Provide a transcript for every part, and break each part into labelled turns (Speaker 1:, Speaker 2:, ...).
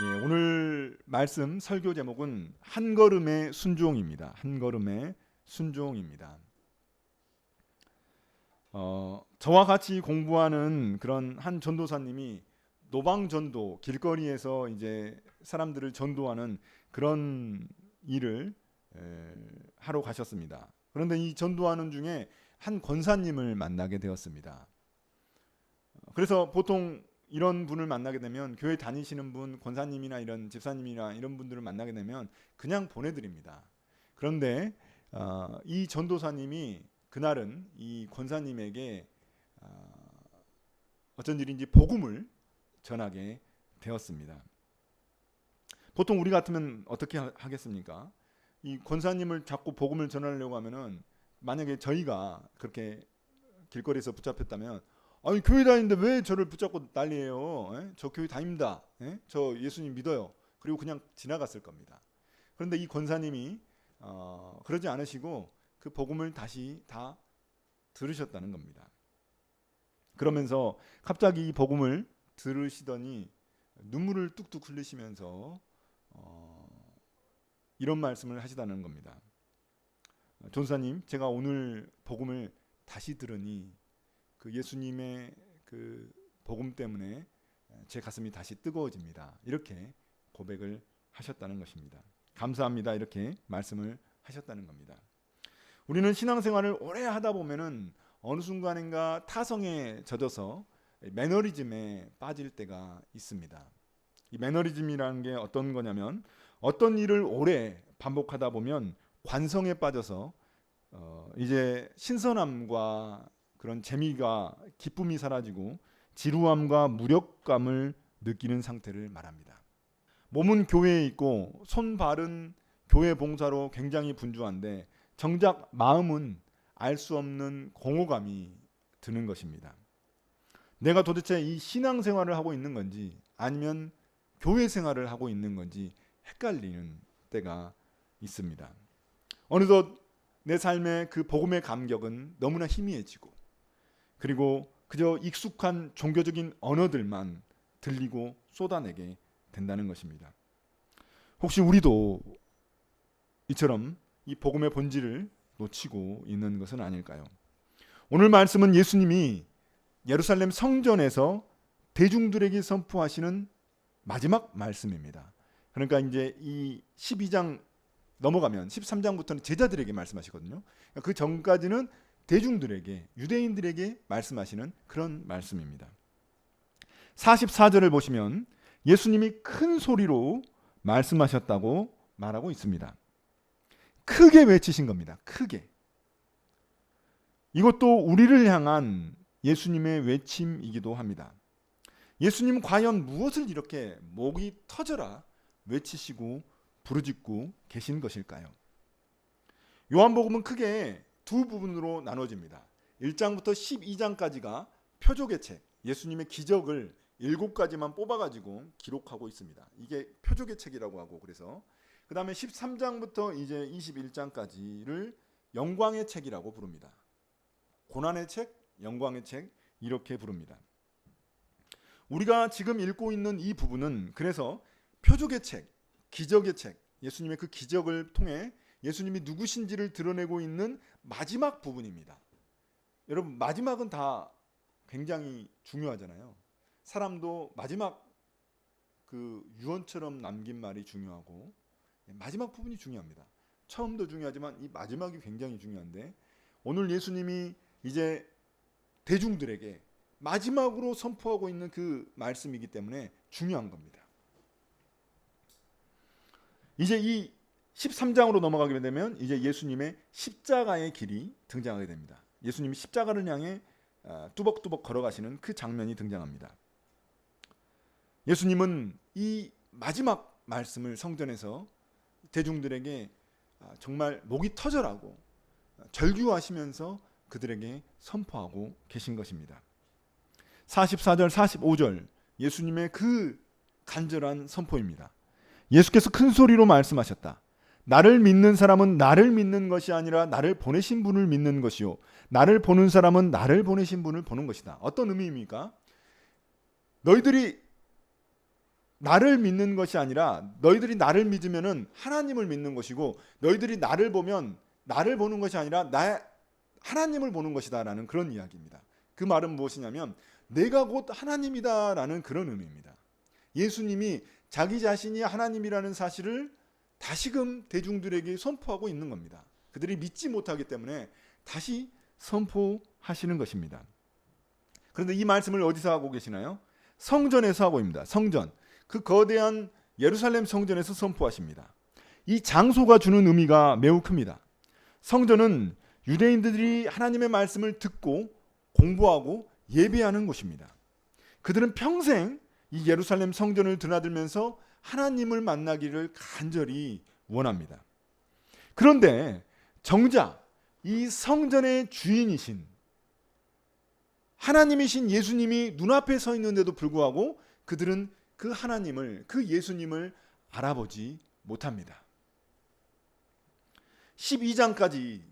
Speaker 1: 오늘 말씀 설교 제목은 한 걸음의 순종입니다. 한 걸음의 순종입니다. 저와 같이 공부하는 그런 한 전도사님이 노방 전도, 길거리에서 이제 사람들을 전도하는 그런 일을 하러 가셨습니다. 그런데 이 전도하는 중에 한 권사님을 만나게 되었습니다. 그래서 보통 이런 분을 만나게 되면 교회 다니시는 분, 권사님이나 이런 집사님이나 이런 분들을 만나게 되면 그냥 보내드립니다. 그런데 이 전도사님이 그날은 이 권사님에게 어쩐 일인지 복음을 전하게 되었습니다. 보통 우리 같으면 어떻게 하겠습니까? 이 권사님을 자꾸 복음을 전하려고 하면은 만약에 저희가 그렇게 길거리에서 붙잡혔다면 아니 교회 다니는데 왜 저를 붙잡고 난리예요? 저 교회 다닙니다. 저 예수님 믿어요. 그리고 그냥 지나갔을 겁니다. 그런데 이 권사님이 그러지 않으시고 그 복음을 다시 다 들으셨다는 겁니다. 그러면서 갑자기 이 복음을 들으시더니 눈물을 뚝뚝 흘리시면서 이런 말씀을 하시다는 겁니다. 전사님, 제가 오늘 복음을 다시 들으니 그 예수님의 그 복음 때문에 제 가슴이 다시 뜨거워집니다. 이렇게 고백을 하셨다는 것입니다. 감사합니다. 이렇게 말씀을 하셨다는 겁니다. 우리는 신앙생활을 오래 하다 보면은 어느 순간인가 타성에 젖어서 매너리즘에 빠질 때가 있습니다. 이 매너리즘이라는 게 어떤 거냐면 어떤 일을 오래 반복하다 보면 관성에 빠져서 이제 신선함과 그런 재미가 기쁨이 사라지고 지루함과 무력감을 느끼는 상태를 말합니다. 몸은 교회에 있고 손발은 교회 봉사로 굉장히 분주한데 정작 마음은 알 수 없는 공허감이 드는 것입니다. 내가 도대체 이 신앙생활을 하고 있는 건지 아니면 교회 생활을 하고 있는 건지 헷갈리는 때가 있습니다. 어느덧 내 삶의 그 복음의 감격은 너무나 희미해지고 그리고 그저 익숙한 종교적인 언어들만 들리고 쏟아내게 된다는 것입니다. 혹시 우리도 이처럼 이 복음의 본질을 놓치고 있는 것은 아닐까요? 오늘 말씀은 예수님이 예루살렘 성전에서 대중들에게 선포하시는 마지막 말씀입니다. 그러니까 이제 이 12장 넘어가면 13장부터는 제자들에게 말씀하시거든요. 그 전까지는 대중들에게, 유대인들에게 말씀하시는 그런 말씀입니다. 44절을 보시면 예수님이 큰 소리로 말씀하셨다고 말하고 있습니다. 크게 외치신 겁니다. 크게. 이것도 우리를 향한 예수님의 외침이기도 합니다. 예수님은 과연 무엇을 이렇게 목이 터져라 외치시고 부르짖고 계신 것일까요? 요한복음은 크게 두 부분으로 나눠집니다. 1장부터 12장까지가 표적의 책, 예수님의 기적을 7가지만 뽑아가지고 기록하고 있습니다. 이게 표적의 책이라고 하고 그래서 그 다음에 13장부터 이제 21장까지를 영광의 책이라고 부릅니다. 고난의 책, 영광의 책 이렇게 부릅니다. 우리가 지금 읽고 있는 이 부분은 그래서 표적의 책, 기적의 책, 예수님의 그 기적을 통해 예수님이 누구신지를 드러내고 있는 마지막 부분입니다. 여러분 마지막은 다 굉장히 중요하잖아요. 사람도 마지막 그 유언처럼 남긴 말이 중요하고 마지막 부분이 중요합니다. 처음도 중요하지만 이 마지막이 굉장히 중요한데 오늘 예수님이 이제 대중들에게 마지막으로 선포하고 있는 그 말씀이기 때문에 중요한 겁니다. 이제 이 13장으로 넘어가게 되면 이제 예수님의 십자가의 길이 등장하게 됩니다. 예수님이 십자가를 향해 뚜벅뚜벅 걸어가시는 그 장면이 등장합니다. 예수님은 이 마지막 말씀을 성전에서 대중들에게 정말 목이 터져라고 절규하시면서 그들에게 선포하고 계신 것입니다. 44절 45절 예수님의 그 간절한 선포입니다. 예수께서 큰 소리로 말씀하셨다. 나를 믿는 사람은 나를 믿는 것이 아니라 나를 보내신 분을 믿는 것이요 나를 보는 사람은 나를 보내신 분을 보는 것이다. 어떤 의미입니까? 너희들이 나를 믿는 것이 아니라 너희들이 나를 믿으면은 하나님을 믿는 것이고 너희들이 나를 보면 나를 보는 것이 아니라 하나님을 보는 것이다라는 그런 이야기입니다. 그 말은 무엇이냐면 내가 곧 하나님이다라는 그런 의미입니다. 예수님이 자기 자신이 하나님이라는 사실을 다시금 대중들에게 선포하고 있는 겁니다. 그들이 믿지 못하기 때문에 다시 선포하시는 것입니다. 그런데 이 말씀을 어디서 하고 계시나요? 성전에서 하고 있습니다. 성전. 그 거대한 예루살렘 성전에서 선포하십니다. 이 장소가 주는 의미가 매우 큽니다. 성전은 유대인들이 하나님의 말씀을 듣고 공부하고 예배하는 곳입니다. 그들은 평생 이 예루살렘 성전을 드나들면서 하나님을 만나기를 간절히 원합니다. 그런데 정작 이 성전의 주인이신 하나님이신 예수님이 눈앞에 서 있는데도 불구하고 그들은 그 하나님을, 그 예수님을 알아보지 못합니다. 12장까지,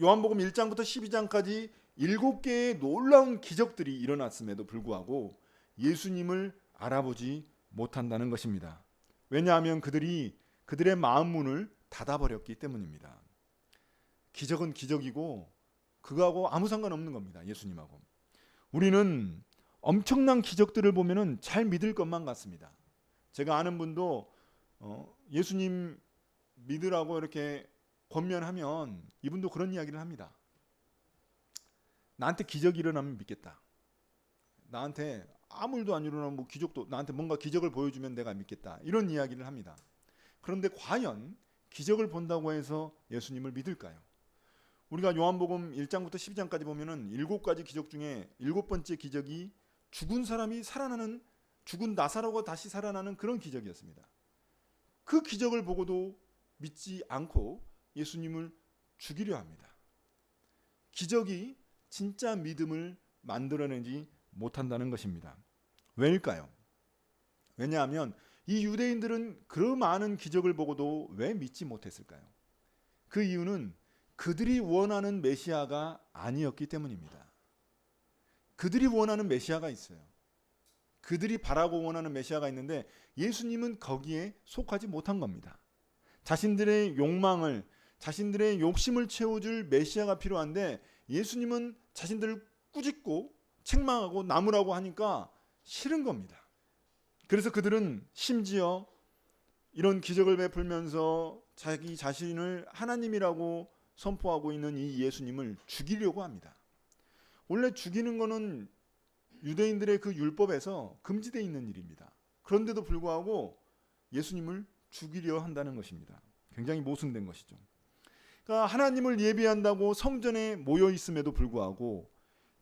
Speaker 1: 요한복음 1장부터 12장까지 7개의 놀라운 기적들이 일어났음에도 불구하고 예수님을 알아보지 못한다는 것입니다. 왜냐하면 그들의 마음 문을 닫아버렸기 때문입니다. 기적은 기적이고 그거하고 아무 상관없는 겁니다. 예수님하고. 우리는 엄청난 기적들을 보면은 잘 믿을 것만 같습니다. 제가 아는 분도 예수님 믿으라고 이렇게 권면하면 이분도 그런 이야기를 합니다. 나한테 기적이 일어나면 믿겠다. 나한테 아무 일도 안 일어나면 뭐 기적도 나한테 뭔가 기적을 보여주면 내가 믿겠다. 이런 이야기를 합니다. 그런데 과연 기적을 본다고 해서 예수님을 믿을까요? 우리가 요한복음 1장부터 12장까지 보면은 7가지 기적 중에 7번째 기적이 죽은 사람이 살아나는, 죽은 나사로가 다시 살아나는 그런 기적이었습니다. 그 기적을 보고도 믿지 않고 예수님을 죽이려 합니다. 기적이 진짜 믿음을 만들어내지 못한다는 것입니다. 왜일까요? 왜냐하면 이 유대인들은 그 많은 기적을 보고도 왜 믿지 못했을까요? 그 이유는 그들이 원하는 메시아가 아니었기 때문입니다. 그들이 원하는 메시아가 있어요. 그들이 바라고 원하는 메시아가 있는데 예수님은 거기에 속하지 못한 겁니다. 자신들의 욕망을, 자신들의 욕심을 채워줄 메시아가 필요한데 예수님은 자신들을 꾸짖고 책망하고 나무라고 하니까 싫은 겁니다. 그래서 그들은 심지어 이런 기적을 베풀면서 자기 자신을 하나님이라고 선포하고 있는 이 예수님을 죽이려고 합니다. 원래 죽이는 것은 유대인들의 그 율법에서 금지되어 있는 일입니다. 그런데도 불구하고 예수님을 죽이려 한다는 것입니다. 굉장히 모순된 것이죠. 그러니까 하나님을 예배한다고 성전에 모여 있음에도 불구하고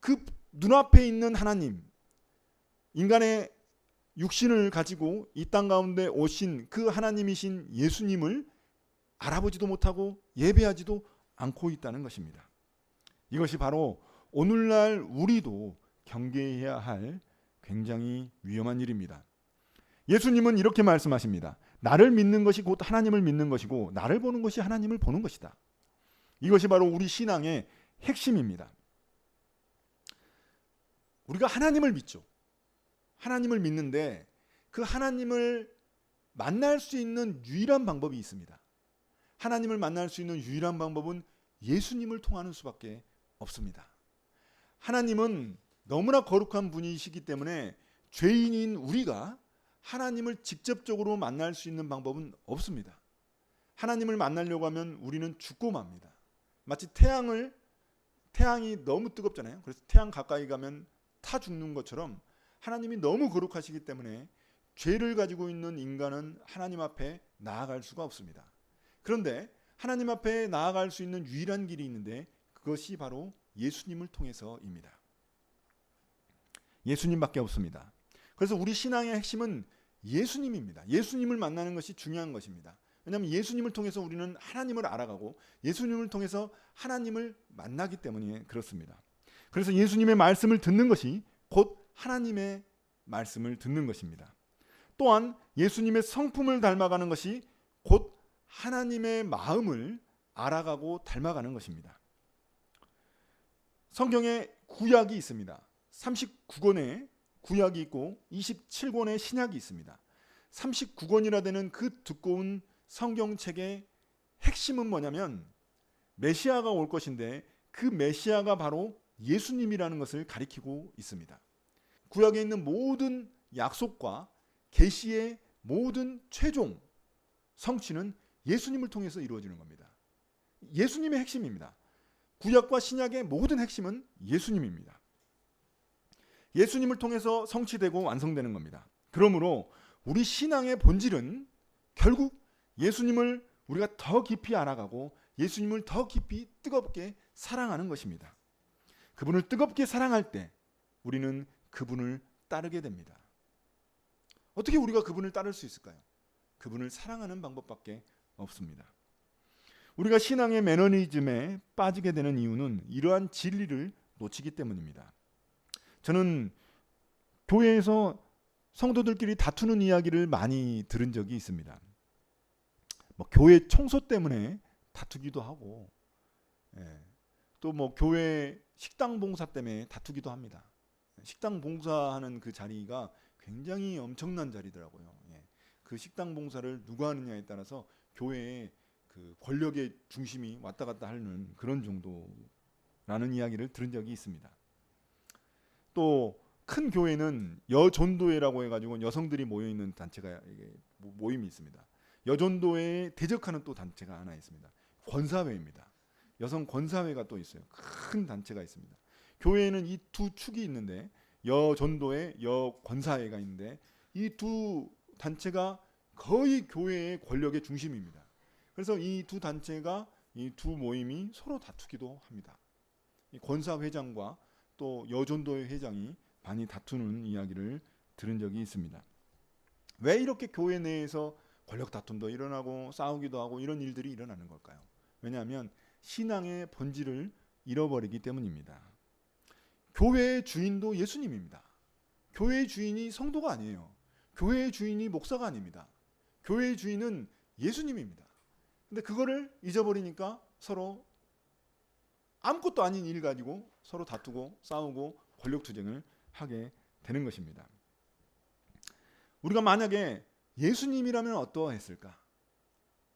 Speaker 1: 그 눈앞에 있는 하나님, 인간의 육신을 가지고 이 땅 가운데 오신 그 하나님이신 예수님을 알아보지도 못하고 예배하지도 않고 있다는 것입니다. 이것이 바로 오늘날 우리도 경계해야 할 굉장히 위험한 일입니다. 예수님은 이렇게 말씀하십니다. 나를 믿는 것이 곧 하나님을 믿는 것이고 나를 보는 것이 하나님을 보는 것이다. 이것이 바로 우리 신앙의 핵심입니다. 우리가 하나님을 믿죠. 하나님을 믿는데 그 하나님을 만날 수 있는 유일한 방법이 있습니다. 하나님을 만날 수 있는 유일한 방법은 예수님을 통하는 수밖에 없습니다. 하나님은 너무나 거룩한 분이시기 때문에 죄인인 우리가 하나님을 직접적으로 만날 수 있는 방법은 없습니다. 하나님을 만나려고 하면 우리는 죽고 맙니다. 마치 태양이 너무 뜨겁잖아요. 그래서 태양 가까이 가면 타 죽는 것처럼 하나님이 너무 거룩하시기 때문에 죄를 가지고 있는 인간은 하나님 앞에 나아갈 수가 없습니다. 그런데 하나님 앞에 나아갈 수 있는 유일한 길이 있는데 그것이 바로 예수님을 통해서입니다. 예수님밖에 없습니다. 그래서 우리 신앙의 핵심은 예수님입니다. 예수님을 만나는 것이 중요한 것입니다. 왜냐하면 예수님을 통해서 우리는 하나님을 알아가고 예수님을 통해서 하나님을 만나기 때문에 그렇습니다. 그래서 예수님의 말씀을 듣는 것이 곧 하나님의 말씀을 듣는 것입니다. 또한 예수님의 성품을 닮아가는 것이 곧 하나님의 마음을 알아가고 닮아가는 것입니다. 성경에 구약이 있습니다. 39권의 구약이 있고 27권의 신약이 있습니다. 39권이나 되는 그 두꺼운 성경책의 핵심은 뭐냐면 메시아가 올 것인데 그 메시아가 바로 예수님이라는 것을 가리키고 있습니다. 구약에 있는 모든 약속과 계시의 모든 최종 성취는 예수님을 통해서 이루어지는 겁니다. 예수님의 핵심입니다. 구약과 신약의 모든 핵심은 예수님입니다. 예수님을 통해서 성취되고 완성되는 겁니다. 그러므로 우리 신앙의 본질은 결국 예수님을 우리가 더 깊이 알아가고 예수님을 더 깊이 뜨겁게 사랑하는 것입니다. 그분을 뜨겁게 사랑할 때 우리는 그분을 따르게 됩니다. 어떻게 우리가 그분을 따를 수 있을까요? 그분을 사랑하는 방법밖에 없습니다. 우리가 신앙의 매너리즘에 빠지게 되는 이유는 이러한 진리를 놓치기 때문입니다. 저는 교회에서 성도들끼리 다투는 이야기를 많이 들은 적이 있습니다. 교회 청소 때문에 다투기도 하고, 또 교회 식당 봉사 때문에 다투기도 합니다. 식당 봉사하는 그 자리가 굉장히 엄청난 자리더라고요. 그 식당 봉사를 누가 하느냐에 따라서 교회의 그 권력의 중심이 왔다 갔다 하는 그런 정도라는 이야기를 들은 적이 있습니다. 또 큰 교회는 여전도회라고 해가지고 여성들이 모여 있는 단체가 모임이 있습니다. 여전도회에 대적하는 또 단체가 하나 있습니다. 권사회입니다. 여성 권사회가 또 있어요. 큰 단체가 있습니다. 교회에는 이 두 축이 있는데 여전도회, 여권사회가 있는데 이 두 단체가 거의 교회의 권력의 중심입니다. 그래서 이 두 단체가 이 두 모임이 서로 다투기도 합니다. 이 권사회장과 또 여전도회 회장이 많이 다투는 이야기를 들은 적이 있습니다. 왜 이렇게 교회 내에서 권력 다툼도 일어나고 싸우기도 하고 이런 일들이 일어나는 걸까요? 왜냐하면 신앙의 본질을 잃어버리기 때문입니다. 교회의 주인도 예수님입니다. 교회의 주인이 성도가 아니에요. 교회의 주인이 목사가 아닙니다. 교회의 주인은 예수님입니다. 근데 그거를 잊어버리니까 서로 아무것도 아닌 일 가지고 서로 다투고 싸우고 권력투쟁을 하게 되는 것입니다. 우리가 만약에 예수님이라면 어떠했을까?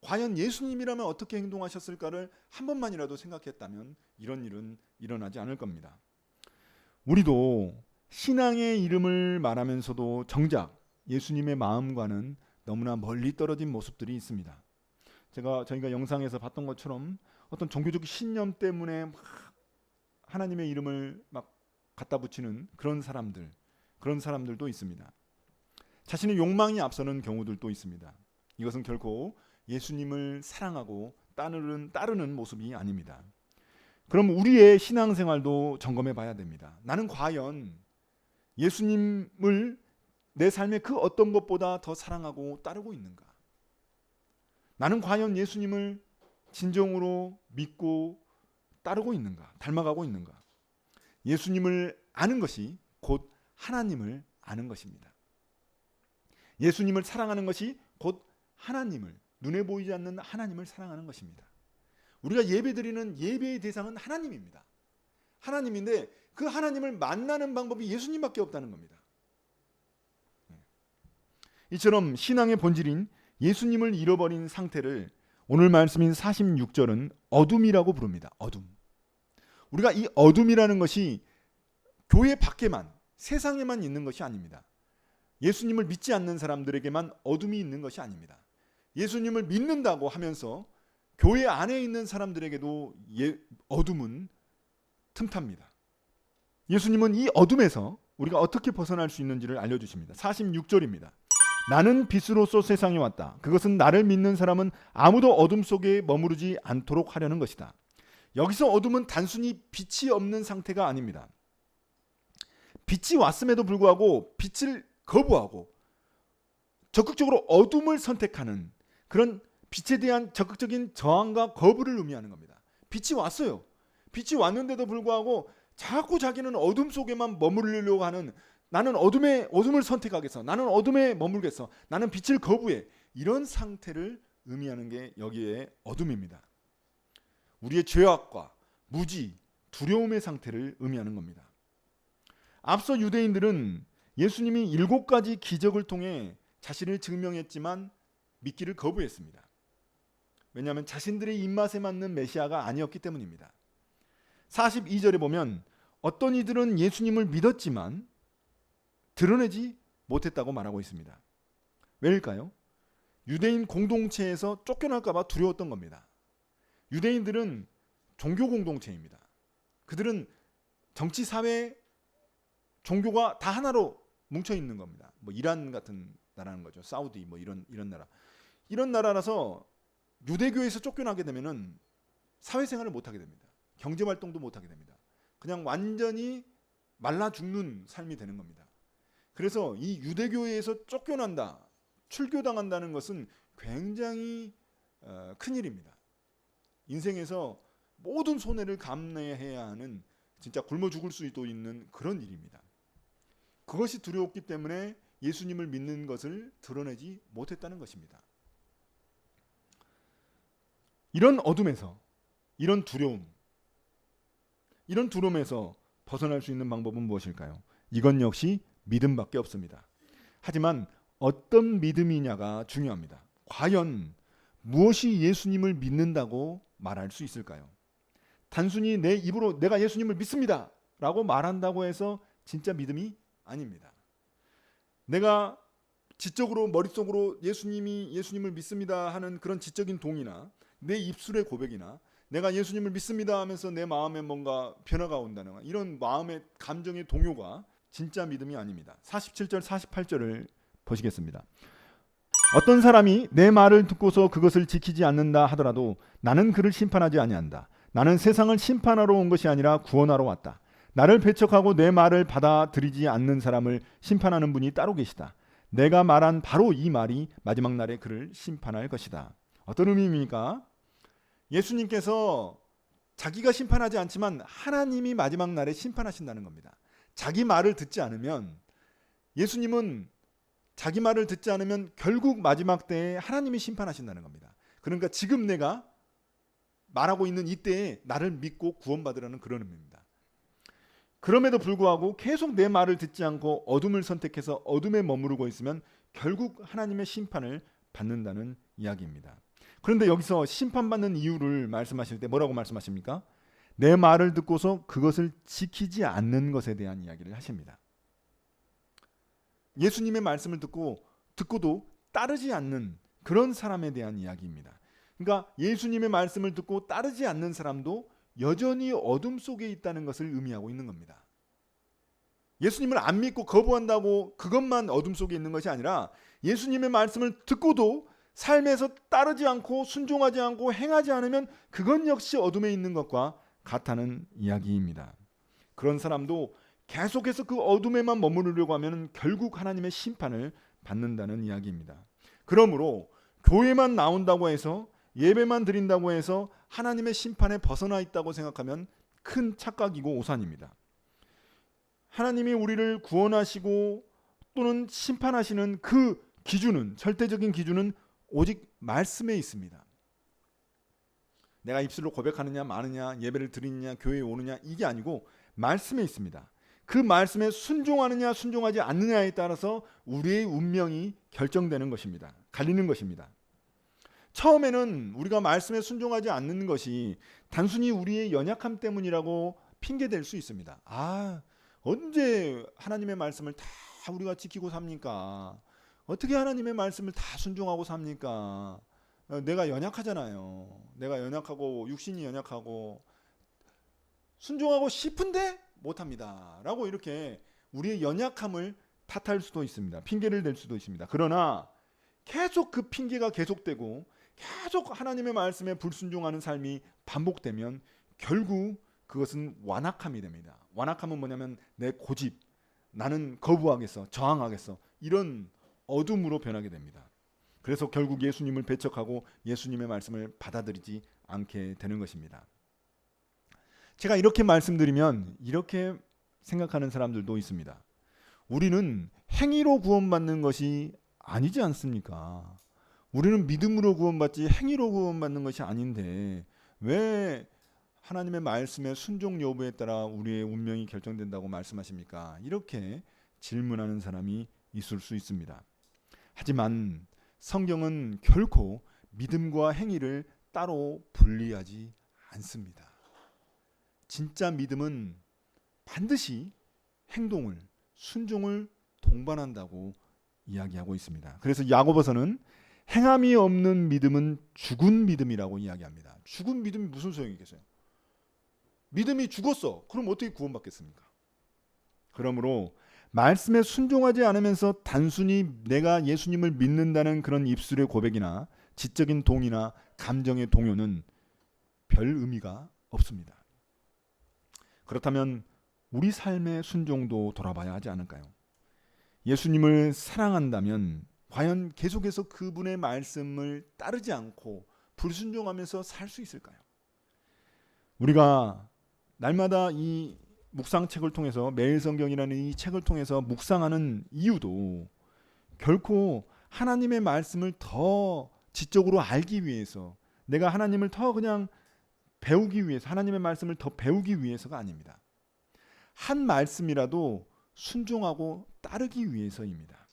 Speaker 1: 과연 예수님이라면 어떻게 행동하셨을까를 한 번만이라도 생각했다면 이런 일은 일어나지 않을 겁니다. 우리도 신앙의 이름을 말하면서도 정작 예수님의 마음과는 너무나 멀리 떨어진 모습들이 있습니다. 저희가 영상에서 봤던 것처럼 어떤 종교적 신념 때문에 막 하나님의 이름을 막 갖다 붙이는 그런 사람들도 있습니다. 자신의 욕망이 앞서는 경우들도 있습니다. 이것은 결코 예수님을 사랑하고 따르는 모습이 아닙니다. 그럼 우리의 신앙생활도 점검해 봐야 됩니다. 나는 과연 예수님을 내 삶의 그 어떤 것보다 더 사랑하고 따르고 있는가? 나는 과연 예수님을 진정으로 믿고 따르고 있는가? 닮아가고 있는가? 예수님을 아는 것이 곧 하나님을 아는 것입니다. 예수님을 사랑하는 것이 곧 하나님을, 눈에 보이지 않는 하나님을 사랑하는 것입니다. 우리가 예배드리는 예배의 대상은 하나님입니다. 하나님인데 그 하나님을 만나는 방법이 예수님밖에 없다는 겁니다. 이처럼 신앙의 본질인 예수님을 잃어버린 상태를 오늘 말씀인 46절은 어둠이라고 부릅니다. 어둠. 우리가 이 어둠이라는 것이 교회 밖에만, 세상에만 있는 것이 아닙니다. 예수님을 믿지 않는 사람들에게만 어둠이 있는 것이 아닙니다. 예수님을 믿는다고 하면서 교회 안에 있는 사람들에게도 어둠은 틈탑니다. 예수님은 이 어둠에서 우리가 어떻게 벗어날 수 있는지를 알려주십니다. 46절입니다. 나는 빛으로서 세상에 왔다. 그것은 나를 믿는 사람은 아무도 어둠 속에 머무르지 않도록 하려는 것이다. 여기서 어둠은 단순히 빛이 없는 상태가 아닙니다. 빛이 왔음에도 불구하고 빛을 거부하고 적극적으로 어둠을 선택하는 그런 빛에 대한 적극적인 저항과 거부를 의미하는 겁니다. 빛이 왔어요. 빛이 왔는데도 불구하고 자꾸 자기는 어둠 속에만 머무르려고 하는, 나는 어둠을 선택하겠어, 나는 어둠에 머물겠어, 나는 빛을 거부해, 이런 상태를 의미하는 게 여기에 어둠입니다. 우리의 죄악과 무지, 두려움의 상태를 의미하는 겁니다. 앞서 유대인들은 예수님이 7가지 기적을 통해 자신을 증명했지만 믿기를 거부했습니다. 왜냐하면 자신들의 입맛에 맞는 메시아가 아니었기 때문입니다. 42절에 보면 어떤 이들은 예수님을 믿었지만 드러내지 못했다고 말하고 있습니다. 왜일까요? 유대인 공동체에서 쫓겨날까 봐 두려웠던 겁니다. 유대인들은 종교 공동체입니다. 그들은 정치, 사회, 종교가 다 하나로 뭉쳐 있는 겁니다. 뭐 이란 같은 나라는 거죠. 사우디 뭐 이런 나라. 이런 나라라서 유대교에서 쫓겨나게 되면은 사회생활을 못 하게 됩니다. 경제 활동도 못 하게 됩니다. 그냥 완전히 말라 죽는 삶이 되는 겁니다. 그래서 이 유대교에서 쫓겨난다, 출교당한다는 것은 굉장히 큰 일입니다. 인생에서 모든 손해를 감내해야 하는 진짜 굶어 죽을 수도 있는 그런 일입니다. 그것이 두려웠기 때문에 예수님을 믿는 것을 드러내지 못했다는 것입니다. 이런 어둠에서, 이런 두려움에서 벗어날 수 있는 방법은 무엇일까요? 이건 역시 믿음밖에 없습니다. 하지만 어떤 믿음이냐가 중요합니다. 과연 무엇이 예수님을 믿는다고 말할 수 있을까요? 단순히 내 입으로 내가 예수님을 믿습니다 라고 말한다고 해서 진짜 믿음이 아닙니다. 내가 지적으로 머릿속으로 예수님을 믿습니다 하는 그런 지적인 동의나 내 입술의 고백이나 내가 예수님을 믿습니다 하면서 내 마음에 뭔가 변화가 온다는 이런 마음의 감정의 동요가 진짜 믿음이 아닙니다. 47절 48절을 보시겠습니다. 어떤 사람이 내 말을 듣고서 그것을 지키지 않는다 하더라도 나는 그를 심판하지 아니한다. 나는 세상을 심판하러 온 것이 아니라 구원하러 왔다. 나를 배척하고 내 말을 받아들이지 않는 사람을 심판하는 분이 따로 계시다. 내가 말한 바로 이 말이 마지막 날에 그를 심판할 것이다. 어떤 의미입니까? 예수님께서 자기가 심판하지 않지만 하나님이 마지막 날에 심판하신다는 겁니다. 자기 말을 듣지 않으면 예수님은 자기 말을 듣지 않으면 결국 마지막 때에 하나님이 심판하신다는 겁니다. 그러니까 지금 내가 말하고 있는 이때에 나를 믿고 구원받으라는 그런 의미입니다. 그럼에도 불구하고 계속 내 말을 듣지 않고 어둠을 선택해서 어둠에 머무르고 있으면 결국 하나님의 심판을 받는다는 이야기입니다. 그런데 여기서 심판받는 이유를 말씀하실 때 뭐라고 말씀하십니까? 내 말을 듣고서 그것을 지키지 않는 것에 대한 이야기를 하십니다. 예수님의 말씀을 듣고도 따르지 않는 그런 사람에 대한 이야기입니다. 그러니까 예수님의 말씀을 듣고 따르지 않는 사람도 여전히 어둠 속에 있다는 것을 의미하고 있는 겁니다. 예수님을 안 믿고 거부한다고 그것만 어둠 속에 있는 것이 아니라 예수님의 말씀을 듣고도 삶에서 따르지 않고 순종하지 않고 행하지 않으면 그건 역시 어둠에 있는 것과 같다는 이야기입니다. 그런 사람도 계속해서 그 어둠에만 머무르려고 하면 결국 하나님의 심판을 받는다는 이야기입니다. 그러므로 교회만 나온다고 해서 예배만 드린다고 해서 하나님의 심판에 벗어나 있다고 생각하면 큰 착각이고 오산입니다. 하나님이 우리를 구원하시고 또는 심판하시는 그 기준은, 절대적인 기준은 오직 말씀에 있습니다. 내가 입술로 고백하느냐 마느냐, 예배를 드리느냐, 교회에 오느냐, 이게 아니고 말씀에 있습니다. 그 말씀에 순종하느냐 순종하지 않느냐에 따라서 우리의 운명이 결정되는 것입니다. 갈리는 것입니다. 처음에는 우리가 말씀에 순종하지 않는 것이 단순히 우리의 연약함 때문이라고 핑계댈 수 있습니다. 언제 하나님의 말씀을 다 우리가 지키고 삽니까? 어떻게 하나님의 말씀을 다 순종하고 삽니까? 내가 연약하잖아요. 내가 연약하고 육신이 연약하고 순종하고 싶은데 못합니다 라고 이렇게 우리의 연약함을 탓할 수도 있습니다. 핑계를 댈 수도 있습니다. 그러나 계속 그 핑계가 계속되고 계속 하나님의 말씀에 불순종하는 삶이 반복되면 결국 그것은 완악함이 됩니다. 완악함은 뭐냐면 내 고집, 나는 거부하겠어, 저항하겠어, 이런 어둠으로 변하게 됩니다. 그래서 결국 예수님을 배척하고 예수님의 말씀을 받아들이지 않게 되는 것입니다. 제가 이렇게 말씀드리면 이렇게 생각하는 사람들도 있습니다. 우리는 행위로 구원받는 것이 아니지 않습니까? 우리는 믿음으로 구원받지 행위로 구원받는 것이 아닌데 왜 하나님의 말씀의 순종 여부에 따라 우리의 운명이 결정된다고 말씀하십니까? 이렇게 질문하는 사람이 있을 수 있습니다. 하지만 성경은 결코 믿음과 행위를 따로 분리하지 않습니다. 진짜 믿음은 반드시 행동을, 순종을 동반한다고 이야기하고 있습니다. 그래서 야고보서는 행함이 없는 믿음은 죽은 믿음이라고 이야기합니다. 죽은 믿음이 무슨 소용이겠어요? 믿음이 죽었어. 그럼 어떻게 구원받겠습니까? 그러므로 말씀에 순종하지 않으면서 단순히 내가 예수님을 믿는다는 그런 입술의 고백이나 지적인 동의나 감정의 동요는 별 의미가 없습니다. 그렇다면 우리 삶의 순종도 돌아봐야 하지 않을까요? 예수님을 사랑한다면 과연 계속해서 그분의 말씀을 따르지 않고 불순종하면서 살 수 있을까요? 우리가 날마다 이 묵상책을 통해서, 매일 성경이라는 이 책을 통해서 묵상하는 이유도 결코 하나님의 말씀을 더 지적으로 알기 위해서, 내가 하나님을 더 그냥 배우기 위해서, 하나님의 말씀을 더 배우기 위해서가 아닙니다. 한 말씀이라도 순종하고 따르기 위해서입니다.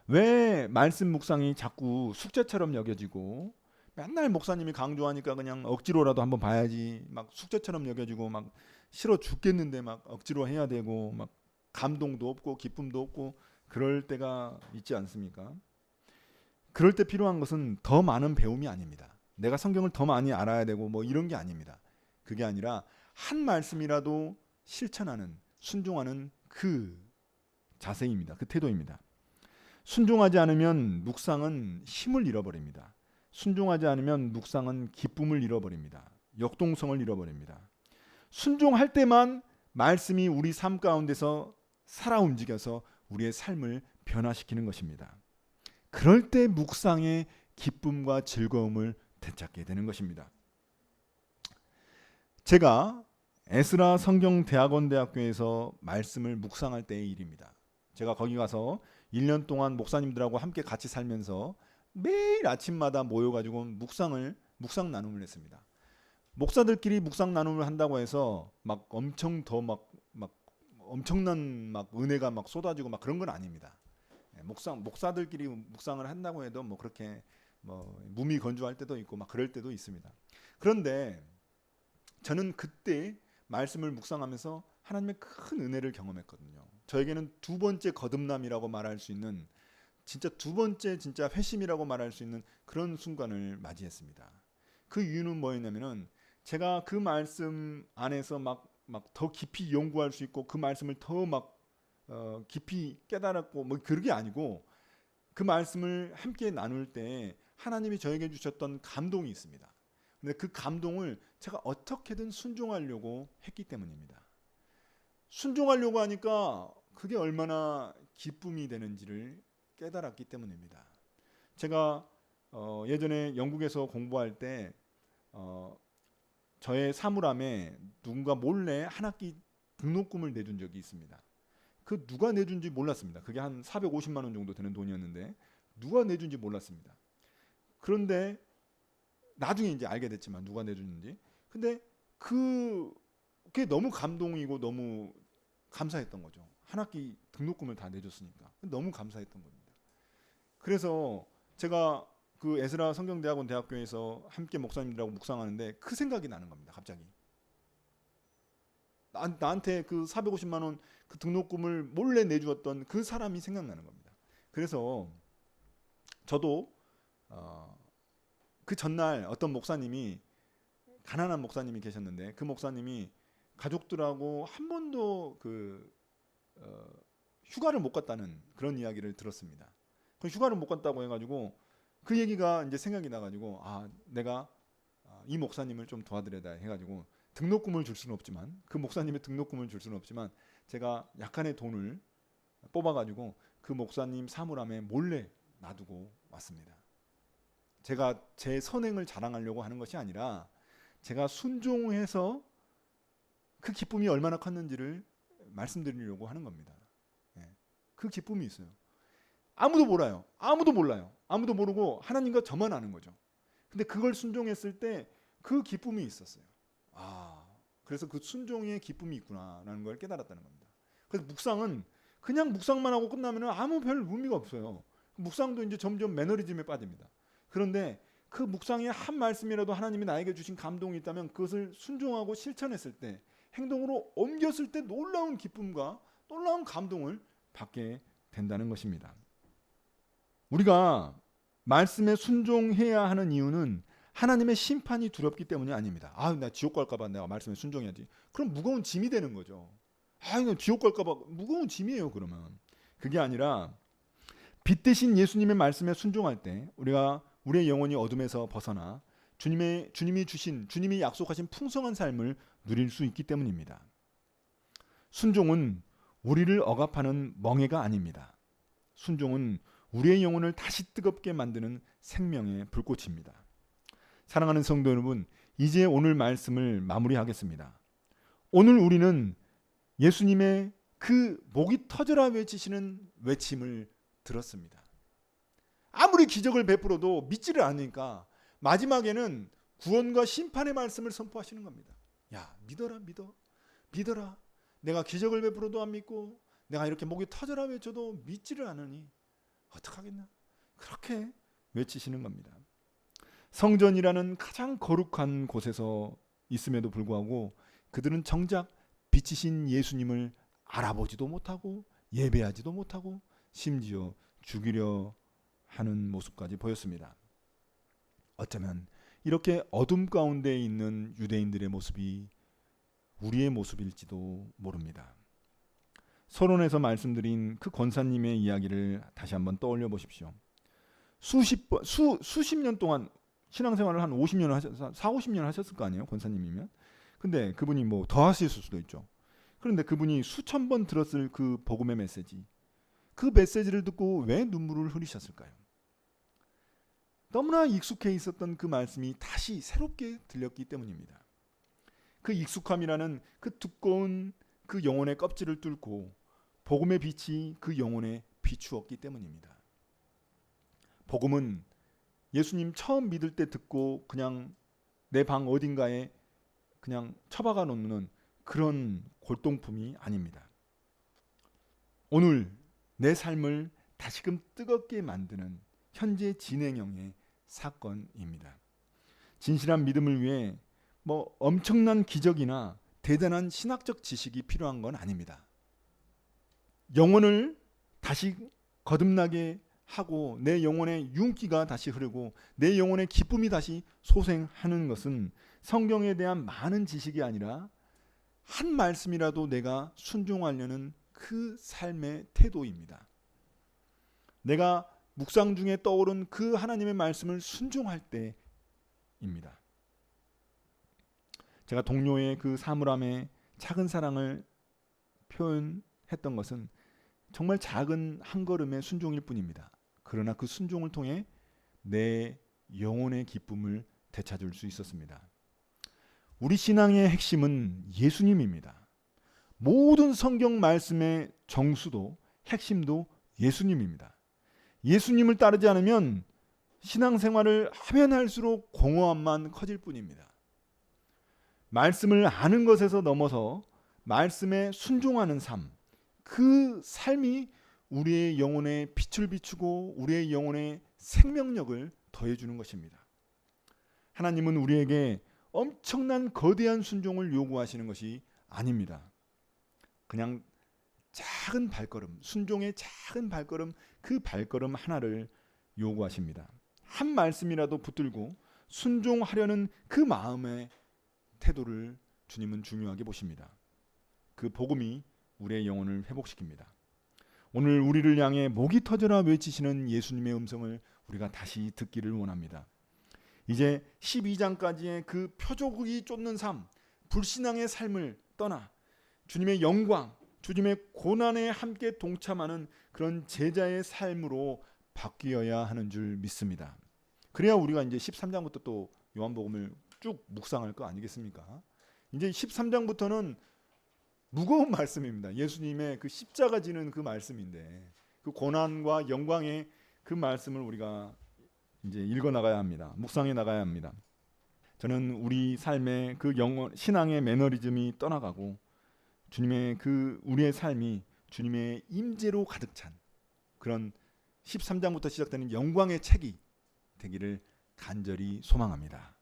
Speaker 1: 왜 말씀 묵상이 자꾸 숙제처럼 여겨지고, 맨날 목사님이 강조하니까 그냥 억지로라도 한번 봐야지, 막 숙제처럼 여겨지고, 막 싫어 죽겠는데 막 억지로 해야 되고, 막 감동도 없고 기쁨도 없고 그럴 때가 있지 않습니까? 그럴 때 필요한 것은 더 많은 배움이 아닙니다. 내가 성경을 더 많이 알아야 되고 뭐 이런 게 아닙니다. 그게 아니라 한 말씀이라도 실천하는, 순종하는 그 자세입니다. 그 태도입니다. 순종하지 않으면 묵상은 힘을 잃어버립니다. 순종하지 않으면 묵상은 기쁨을 잃어버립니다. 역동성을 잃어버립니다. 순종할 때만 말씀이 우리 삶 가운데서 살아 움직여서 우리의 삶을 변화시키는 것입니다. 그럴 때 묵상의 기쁨과 즐거움을 되찾게 되는 것입니다. 제가 에스라 성경대학원대학교에서 말씀을 묵상할 때의 일입니다. 제가 거기 가서 1년 동안 목사님들하고 함께 같이 살면서 매일 아침마다 모여가지고 묵상 나눔을 했습니다. 목사들끼리 묵상 나눔을 한다고 해서 막 엄청 더 막 엄청난 막 은혜가 막 쏟아지고 막 그런 건 아닙니다. 목사들끼리 묵상을 한다고 해도 뭐 그렇게 뭐 몸이 건조할 때도 있고 막 그럴 때도 있습니다. 그런데 저는 그때 말씀을 묵상하면서 하나님의 큰 은혜를 경험했거든요. 저에게는 두 번째 거듭남이라고 말할 수 있는, 진짜 두 번째 진짜 회심이라고 말할 수 있는 그런 순간을 맞이했습니다. 그 이유는 뭐였냐면은 제가 그 말씀 안에서 막 더 깊이 연구할 수 있고 그 말씀을 더 깊이 깨달았고 뭐 그런 게 아니고, 그 말씀을 함께 나눌 때 하나님이 저에게 주셨던 감동이 있습니다. 근데 그 감동을 제가 어떻게든 순종하려고 했기 때문입니다. 순종하려고 하니까 그게 얼마나 기쁨이 되는지를 깨달았기 때문입니다. 제가 예전에 영국에서 공부할 때 저의 사물함에 누군가 몰래 한 학기 등록금을 내준 적이 있습니다. 그 누가 내준지 몰랐습니다. 그게 한 450만 원 정도 되는 돈이었는데 누가 내준지 몰랐습니다. 그런데 나중에 이제 알게 됐지만 누가 내줬는지. 근데 그게 너무 감동이고 너무 감사했던 거죠. 한 학기 등록금을 다 내줬으니까 너무 감사했던 겁니다. 그래서 제가 그 에스라 성경대학원 대학교에서 함께 목사님들하고 묵상하는데 그 생각이 나는 겁니다. 갑자기 나한테 그 450만 원 그 등록금을 몰래 내주었던 그 사람이 생각나는 겁니다. 그래서 저도 그 전날 어떤 목사님이, 가난한 목사님이 계셨는데 그 목사님이 가족들하고 한 번도 휴가를 못 갔다는 그런 이야기를 들었습니다. 그 휴가를 못 갔다고 해가지고 그 얘기가 이제 생각이 나가지고, 내가 이 목사님을 좀 도와드려야 해가지고 등록금을 줄 수는 없지만, 그 목사님의 등록금을 줄 수는 없지만 제가 약간의 돈을 뽑아가지고 그 목사님 사물함에 몰래 놔두고 왔습니다. 제가 제 선행을 자랑하려고 하는 것이 아니라 제가 순종해서 그 기쁨이 얼마나 컸는지를 말씀드리려고 하는 겁니다. 그 기쁨이 있어요. 아무도 몰라요. 아무도 몰라요. 아무도 모르고 하나님과 저만 아는 거죠. 근데 그걸 순종했을 때 그 기쁨이 있었어요. 그래서 그 순종의 기쁨이 있구나라는 걸 깨달았다는 겁니다. 그래서 묵상은 그냥 묵상만 하고 끝나면 아무 별 의미가 없어요. 묵상도 이제 점점 매너리즘에 빠집니다. 그런데 그 묵상의 한 말씀이라도 하나님이 나에게 주신 감동이 있다면 그것을 순종하고 실천했을 때, 행동으로 옮겼을 때 놀라운 기쁨과 놀라운 감동을 받게 된다는 것입니다. 우리가 말씀에 순종해야 하는 이유는 하나님의 심판이 두렵기 때문이 아닙니다. 나 지옥 갈까 봐 내가 말씀에 순종해야지. 그럼 무거운 짐이 되는 거죠. 나 지옥 갈까 봐 무거운 짐이에요, 그러면. 그게 아니라 빛 대신 예수님의 말씀에 순종할 때 우리가 우리의 영혼이 어둠에서 벗어나 주님이 약속하신 풍성한 삶을 누릴 수 있기 때문입니다. 순종은 우리를 억압하는 멍해가 아닙니다. 순종은 우리의 영혼을 다시 뜨겁게 만드는 생명의 불꽃입니다. 사랑하는 성도 여러분, 이제 오늘 말씀을 마무리하겠습니다. 오늘 우리는 예수님의 그 목이 터져라 외치시는 외침을 들었습니다. 아무리 기적을 베풀어도 믿지를 않으니까 마지막에는 구원과 심판의 말씀을 선포하시는 겁니다. 야, 믿어라. 내가 기적을 베풀어도 안 믿고 내가 이렇게 목이 터져라 외쳐도 믿지를 않으니 어떡하겠나? 그렇게 외치시는 겁니다. 성전이라는 가장 거룩한 곳에서 있음에도 불구하고 그들은 정작 빛이신 예수님을 알아보지도 못하고 예배하지도 못하고 심지어 죽이려 하는 모습까지 보였습니다. 어쩌면 이렇게 어둠 가운데 있는 유대인들의 모습이 우리의 모습일지도 모릅니다. 서론에서 말씀드린 그 권사님의 이야기를 다시 한번 떠올려 보십시오. 수십 년 동안 신앙생활을 한 50년 50년 하셨을 거 아니에요, 권사님이면. 근데 그분이 뭐 더 하셨을 수도 있죠. 그런데 그분이 수천 번 들었을 그 복음의 메시지, 그 메시지를 듣고 왜 눈물을 흘리셨을까요? 너무나 익숙해 있었던 그 말씀이 다시 새롭게 들렸기 때문입니다. 그 익숙함이라는 그 두꺼운 그 영혼의 껍질을 뚫고 복음의 빛이 그 영혼에 비추었기 때문입니다. 복음은 예수님 처음 믿을 때 듣고 그냥 내 방 어딘가에 그냥 처박아 놓는 그런 골동품이 아닙니다. 오늘 내 삶을 다시금 뜨겁게 만드는 현재 진행형의 사건입니다. 진실한 믿음을 위해 뭐 엄청난 기적이나 대단한 신학적 지식이 필요한 건 아닙니다. 영혼을 다시 거듭나게 하고 내 영혼의 윤기가 다시 흐르고 내 영혼의 기쁨이 다시 소생하는 것은 성경에 대한 많은 지식이 아니라 한 말씀이라도 내가 순종하려는 그 삶의 태도입니다. 내가 묵상 중에 떠오른 그 하나님의 말씀을 순종할 때입니다. 제가 동료의 그 사물함의 작은 사랑을 표현했던 것은 정말 작은 한 걸음의 순종일 뿐입니다. 그러나 그 순종을 통해 내 영혼의 기쁨을 되찾을 수 있었습니다. 우리 신앙의 핵심은 예수님입니다. 모든 성경 말씀의 정수도 핵심도 예수님입니다. 예수님을 따르지 않으면 신앙생활을 하면 할수록 공허함만 커질 뿐입니다. 말씀을 아는 것에서 넘어서 말씀에 순종하는 삶, 그 삶이 우리의 영혼에 빛을 비추고 우리의 영혼에 생명력을 더해주는 것입니다. 하나님은 우리에게 엄청난 거대한 순종을 요구하시는 것이 아닙니다. 그냥 작은 발걸음, 순종의 작은 발걸음, 그 발걸음 하나를 요구하십니다. 한 말씀이라도 붙들고 순종하려는 그 마음의 태도를 주님은 중요하게 보십니다. 그 복음이 우리의 영혼을 회복시킵니다. 오늘 우리를 향해 목이 터져라 외치시는 예수님의 음성을 우리가 다시 듣기를 원합니다. 이제 12장까지의 그 표적이 쫓는 삶, 불신앙의 삶을 떠나 주님의 영광, 주님의 고난에 함께 동참하는 그런 제자의 삶으로 바뀌어야 하는 줄 믿습니다. 그래야 우리가 이제 13장부터 또 요한복음을 쭉 묵상할 거 아니겠습니까? 이제 13장부터는 무거운 말씀입니다. 예수님의 그 십자가 지는 그 말씀인데 그 고난과 영광의 그 말씀을 우리가 이제 읽어 나가야 합니다. 묵상해 나가야 합니다. 저는 우리 삶의 그 신앙의 매너리즘이 떠나가고 주님의 그 우리의 삶이 주님의 임재로 가득 찬 그런 13장부터 시작되는 영광의 책이 되기를 간절히 소망합니다.